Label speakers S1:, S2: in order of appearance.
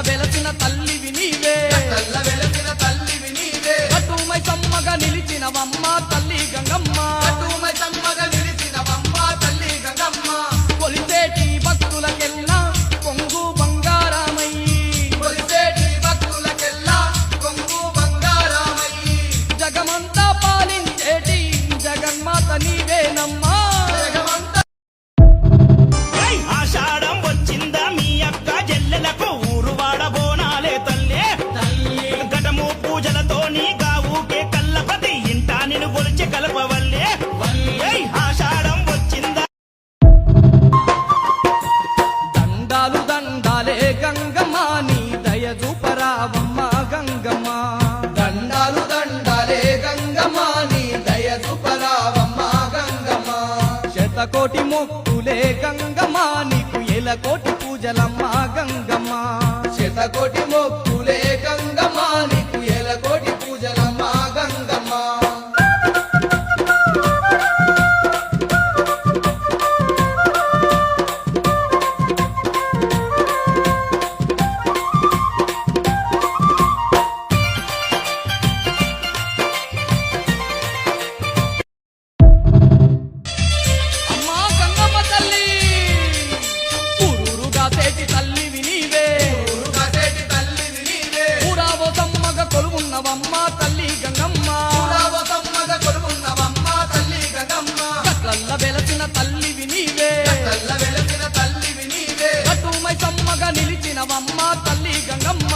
S1: వెలసిన తల్లివి నీవే అటుమై సమ్మగా నిలిచినవమ్మ తల్లి గంగమ్మ కొలిసేటి భక్తులకెల్లా కొంగు బంగారామయ్యి జగమంతా పాలించేటి జగన్మాత నీవేనమ్మా
S2: ఆషాఢం వచ్చిందా మీ అక్క జల్లెలకు ఊరువాడ బోనాలే తల్లే ఘటము పూజలతో నీ గావుకే కల్లపతి ఇంట నిన్ను గొలిచి కలపవల్లే ఆషాఢం వచ్చిందా
S1: దండాలు దండాలే గంగమ్మ నీ దయ చూపరావమ్మ గంగమ్మ దండాలు దండాలే గంగమ్మ నీ దయ చూపరావమ్మ గంగమ్మ శతకోటి మొక్కులే గంగమ్మ నీకు ఎలకోటి పూజలమ్మ గంగమ్మ శతకోటి మొక్కులే గంగమ్మ నీకు ఎలకోటి పూజలమ్మ గంగమ్మ అమ్మా గంగమ్మ తల్లి ఊరూరుగా తేటి తల్లివి నీవే ఊరావో సమ్మగ కొలువున్నవమ్మ తల్లి గంగమ్మ గట్లల్ల వెలసిన తల్లివి నీవే అటుమై సమ్మగ నిలిచినవమ్మ తల్లి గంగమ్మ